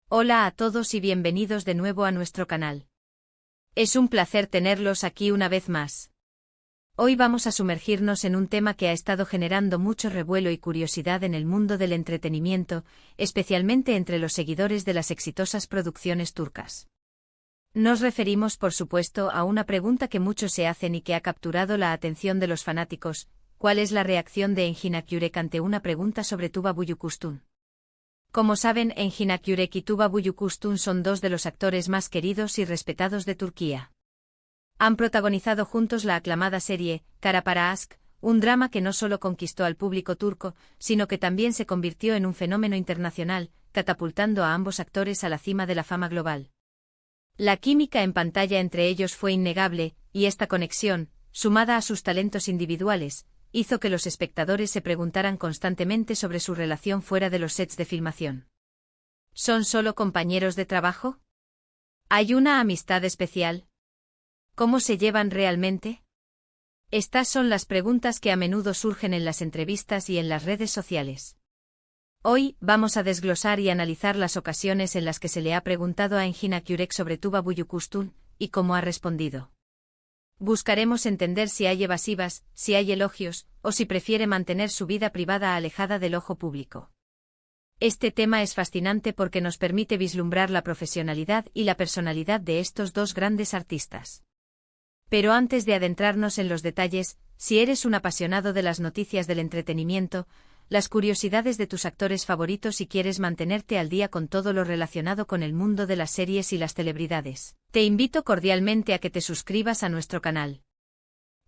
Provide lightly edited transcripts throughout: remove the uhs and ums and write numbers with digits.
Hola a todos y bienvenidos de nuevo a nuestro canal. Es un placer tenerlos aquí una vez más. Hoy vamos a sumergirnos en un tema que ha estado generando mucho revuelo y curiosidad en el mundo del entretenimiento, especialmente entre los seguidores de las exitosas producciones turcas. Nos referimos, por supuesto, a una pregunta que muchos se hacen y que ha capturado la atención de los fanáticos: ¿cuál es la reacción de Engin Akyürek ante una pregunta sobre Tuba Büyüküstün? Como saben, Engin Akyürek y Tuba Büyüküstün son dos de los actores más queridos y respetados de Turquía. Han protagonizado juntos la aclamada serie Kara Para Aşk, un drama que no solo conquistó al público turco, sino que también se convirtió en un fenómeno internacional, catapultando a ambos actores a la cima de la fama global. La química en pantalla entre ellos fue innegable, y esta conexión, sumada a sus talentos individuales, hizo que los espectadores se preguntaran constantemente sobre su relación fuera de los sets de filmación. ¿Son solo compañeros de trabajo? ¿Hay una amistad especial? ¿Cómo se llevan realmente? Estas son las preguntas que a menudo surgen en las entrevistas y en las redes sociales. Hoy vamos a desglosar y analizar las ocasiones en las que se le ha preguntado a Engin Akyürek sobre Tuba Büyüküstün y cómo ha respondido. Buscaremos entender si hay evasivas, si hay elogios, o si prefiere mantener su vida privada alejada del ojo público. Este tema es fascinante porque nos permite vislumbrar la profesionalidad y la personalidad de estos dos grandes artistas. Pero antes de adentrarnos en los detalles, si eres un apasionado de las noticias del entretenimiento, las curiosidades de tus actores favoritos y quieres mantenerte al día con todo lo relacionado con el mundo de las series y las celebridades, te invito cordialmente a que te suscribas a nuestro canal.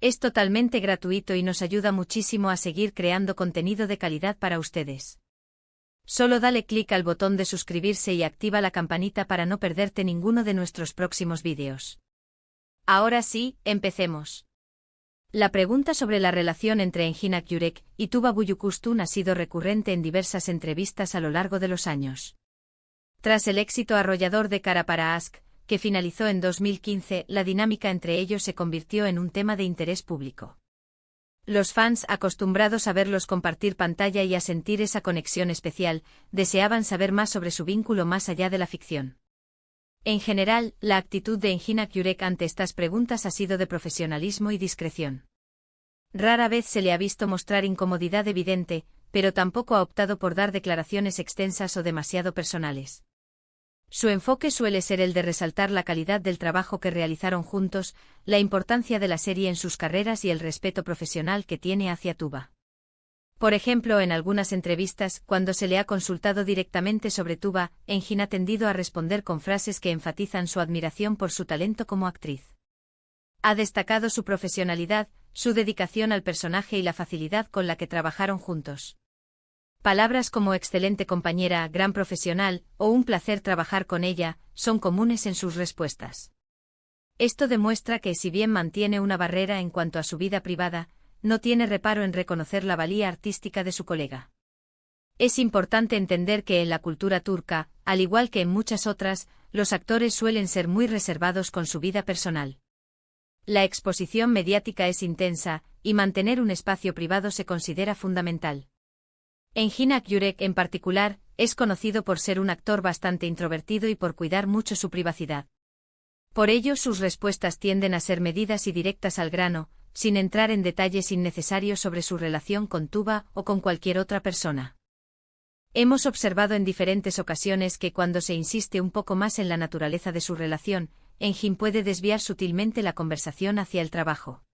Es totalmente gratuito y nos ayuda muchísimo a seguir creando contenido de calidad para ustedes. Solo dale clic al botón de suscribirse y activa la campanita para no perderte ninguno de nuestros próximos vídeos. Ahora sí, empecemos. La pregunta sobre la relación entre Engin Akyürek y Tuba Büyüküstün ha sido recurrente en diversas entrevistas a lo largo de los años. Tras el éxito arrollador de Kara Para Aşk, que finalizó en 2015, la dinámica entre ellos se convirtió en un tema de interés público. Los fans, acostumbrados a verlos compartir pantalla y a sentir esa conexión especial, deseaban saber más sobre su vínculo más allá de la ficción. En general, la actitud de Engin Akyürek ante estas preguntas ha sido de profesionalismo y discreción. Rara vez se le ha visto mostrar incomodidad evidente, pero tampoco ha optado por dar declaraciones extensas o demasiado personales. Su enfoque suele ser el de resaltar la calidad del trabajo que realizaron juntos, la importancia de la serie en sus carreras y el respeto profesional que tiene hacia Tuba. Por ejemplo, en algunas entrevistas, cuando se le ha consultado directamente sobre Tuba, Engin ha tendido a responder con frases que enfatizan su admiración por su talento como actriz. Ha destacado su profesionalidad, su dedicación al personaje y la facilidad con la que trabajaron juntos. Palabras como excelente compañera, gran profesional, o un placer trabajar con ella, son comunes en sus respuestas. Esto demuestra que, si bien mantiene una barrera en cuanto a su vida privada, no tiene reparo en reconocer la valía artística de su colega. Es importante entender que en la cultura turca, al igual que en muchas otras, los actores suelen ser muy reservados con su vida personal. La exposición mediática es intensa, y mantener un espacio privado se considera fundamental. Engin Akyürek, en particular, es conocido por ser un actor bastante introvertido y por cuidar mucho su privacidad. Por ello, sus respuestas tienden a ser medidas y directas al grano, sin entrar en detalles innecesarios sobre su relación con Tuba o con cualquier otra persona. Hemos observado en diferentes ocasiones que cuando se insiste un poco más en la naturaleza de su relación, Engin puede desviar sutilmente la conversación hacia el trabajo.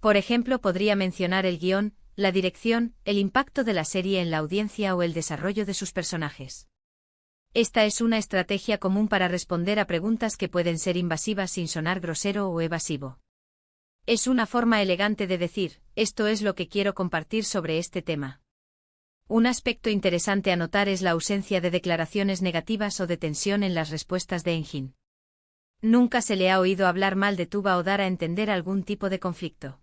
Por ejemplo, podría mencionar el guión, la dirección, el impacto de la serie en la audiencia o el desarrollo de sus personajes. Esta es una estrategia común para responder a preguntas que pueden ser invasivas sin sonar grosero o evasivo. Es una forma elegante de decir: esto es lo que quiero compartir sobre este tema. Un aspecto interesante a notar es la ausencia de declaraciones negativas o de tensión en las respuestas de Engin. Nunca se le ha oído hablar mal de Tuba o dar a entender algún tipo de conflicto.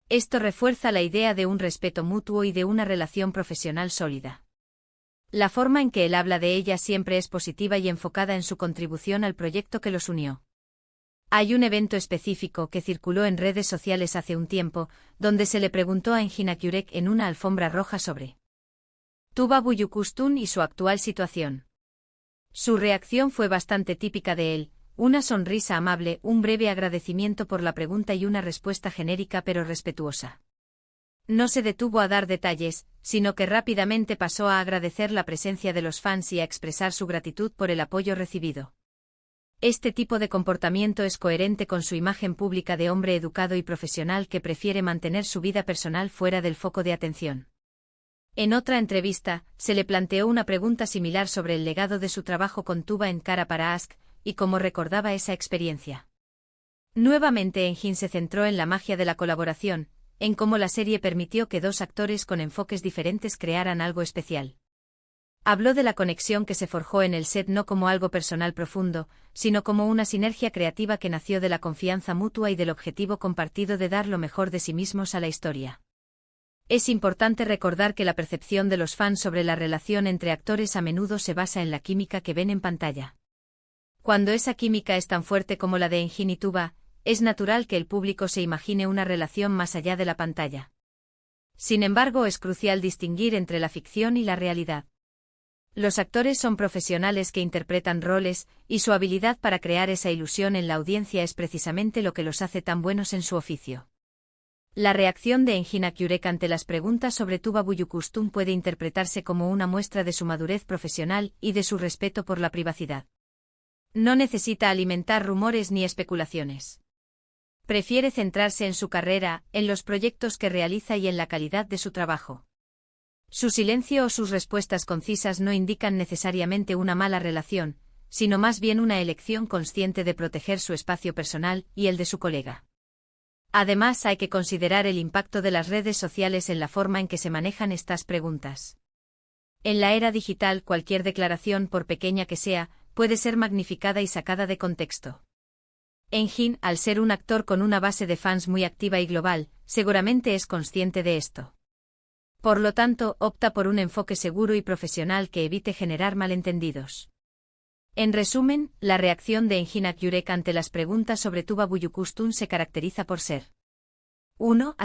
Esto refuerza la idea de un respeto mutuo y de una relación profesional sólida. La forma en que él habla de ella siempre es positiva y enfocada en su contribución al proyecto que los unió. Hay un evento específico que circuló en redes sociales hace un tiempo, donde se le preguntó a Engin Akyürek en una alfombra roja sobre Tuba Büyüküstün y su actual situación. Su reacción fue bastante típica de él, una sonrisa amable, un breve agradecimiento por la pregunta y una respuesta genérica pero respetuosa. No se detuvo a dar detalles, sino que rápidamente pasó a agradecer la presencia de los fans y a expresar su gratitud por el apoyo recibido. Este tipo de comportamiento es coherente con su imagen pública de hombre educado y profesional que prefiere mantener su vida personal fuera del foco de atención. En otra entrevista, se le planteó una pregunta similar sobre el legado de su trabajo con Tuba en Cara para Ask, y cómo recordaba esa experiencia. Nuevamente Engin se centró en la magia de la colaboración, en cómo la serie permitió que dos actores con enfoques diferentes crearan algo especial. Habló de la conexión que se forjó en el set no como algo personal profundo, sino como una sinergia creativa que nació de la confianza mutua y del objetivo compartido de dar lo mejor de sí mismos a la historia. Es importante recordar que la percepción de los fans sobre la relación entre actores a menudo se basa en la química que ven en pantalla. Cuando esa química es tan fuerte como la de Engin y Tuba, es natural que el público se imagine una relación más allá de la pantalla. Sin embargo, es crucial distinguir entre la ficción y la realidad. Los actores son profesionales que interpretan roles, y su habilidad para crear esa ilusión en la audiencia es precisamente lo que los hace tan buenos en su oficio. La reacción de Engin Akyurek ante las preguntas sobre Tuba Büyüküstün puede interpretarse como una muestra de su madurez profesional y de su respeto por la privacidad. No necesita alimentar rumores ni especulaciones. Prefiere centrarse en su carrera, en los proyectos que realiza y en la calidad de su trabajo. Su silencio o sus respuestas concisas no indican necesariamente una mala relación, sino más bien una elección consciente de proteger su espacio personal y el de su colega. Además, hay que considerar el impacto de las redes sociales en la forma en que se manejan estas preguntas. En la era digital, cualquier declaración, por pequeña que sea, puede ser magnificada y sacada de contexto. Engin, al ser un actor con una base de fans muy activa y global, seguramente es consciente de esto. Por lo tanto, opta por un enfoque seguro y profesional que evite generar malentendidos. En resumen, la reacción de Engin Akyurek ante las preguntas sobre Tuba Büyüküstün se caracteriza por ser 1.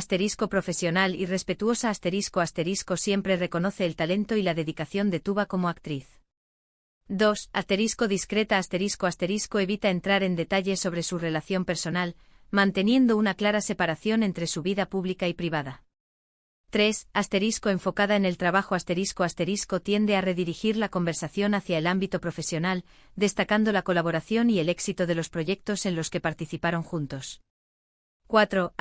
Profesional y respetuosa ***, siempre reconoce el talento y la dedicación de Tuba como actriz. 2. Discreta ***, evita entrar en detalles sobre su relación personal, manteniendo una clara separación entre su vida pública y privada. 3. Enfocada en el trabajo ***, tiende a redirigir la conversación hacia el ámbito profesional, destacando la colaboración y el éxito de los proyectos en los que participaron juntos. 4.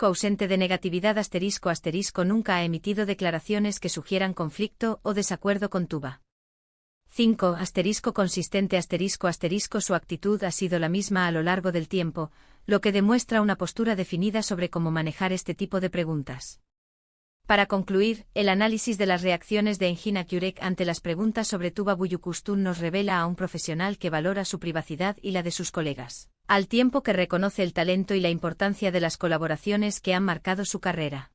Ausente de negatividad ***, nunca ha emitido declaraciones que sugieran conflicto o desacuerdo con Tuba. 5. Consistente su actitud ha sido la misma a lo largo del tiempo, lo que demuestra una postura definida sobre cómo manejar este tipo de preguntas. Para concluir, el análisis de las reacciones de Engin Akyurek ante las preguntas sobre Tuba Büyüküstün nos revela a un profesional que valora su privacidad y la de sus colegas, al tiempo que reconoce el talento y la importancia de las colaboraciones que han marcado su carrera.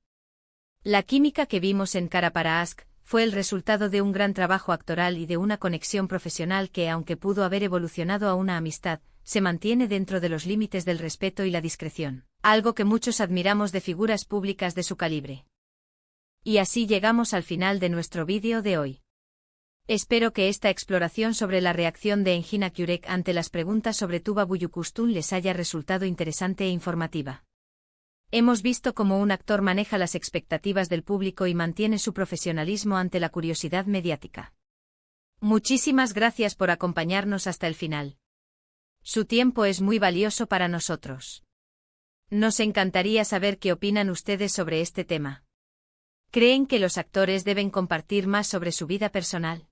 La química que vimos en Cara para Ask fue el resultado de un gran trabajo actoral y de una conexión profesional que, aunque pudo haber evolucionado a una amistad, se mantiene dentro de los límites del respeto y la discreción, algo que muchos admiramos de figuras públicas de su calibre. Y así llegamos al final de nuestro vídeo de hoy. Espero que esta exploración sobre la reacción de Engin Akyurek ante las preguntas sobre Tuba Büyüküstün les haya resultado interesante e informativa. Hemos visto cómo un actor maneja las expectativas del público y mantiene su profesionalismo ante la curiosidad mediática. Muchísimas gracias por acompañarnos hasta el final. Su tiempo es muy valioso para nosotros. Nos encantaría saber qué opinan ustedes sobre este tema. ¿Creen que los actores deben compartir más sobre su vida personal?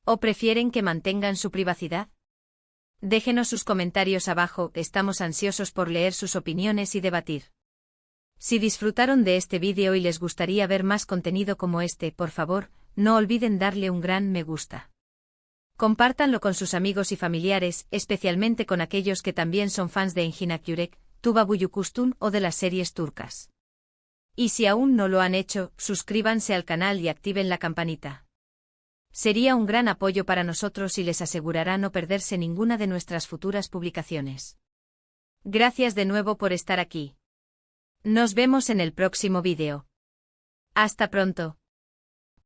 ¿O prefieren que mantengan su privacidad? Déjenos sus comentarios abajo, estamos ansiosos por leer sus opiniones y debatir. Si disfrutaron de este vídeo y les gustaría ver más contenido como este, por favor, no olviden darle un gran me gusta. Compártanlo con sus amigos y familiares, especialmente con aquellos que también son fans de Engin Akyurek, Tuba Büyüküstün o de las series turcas. Y si aún no lo han hecho, suscríbanse al canal y activen la campanita. Sería un gran apoyo para nosotros y les asegurará no perderse ninguna de nuestras futuras publicaciones. Gracias de nuevo por estar aquí. Nos vemos en el próximo vídeo. Hasta pronto.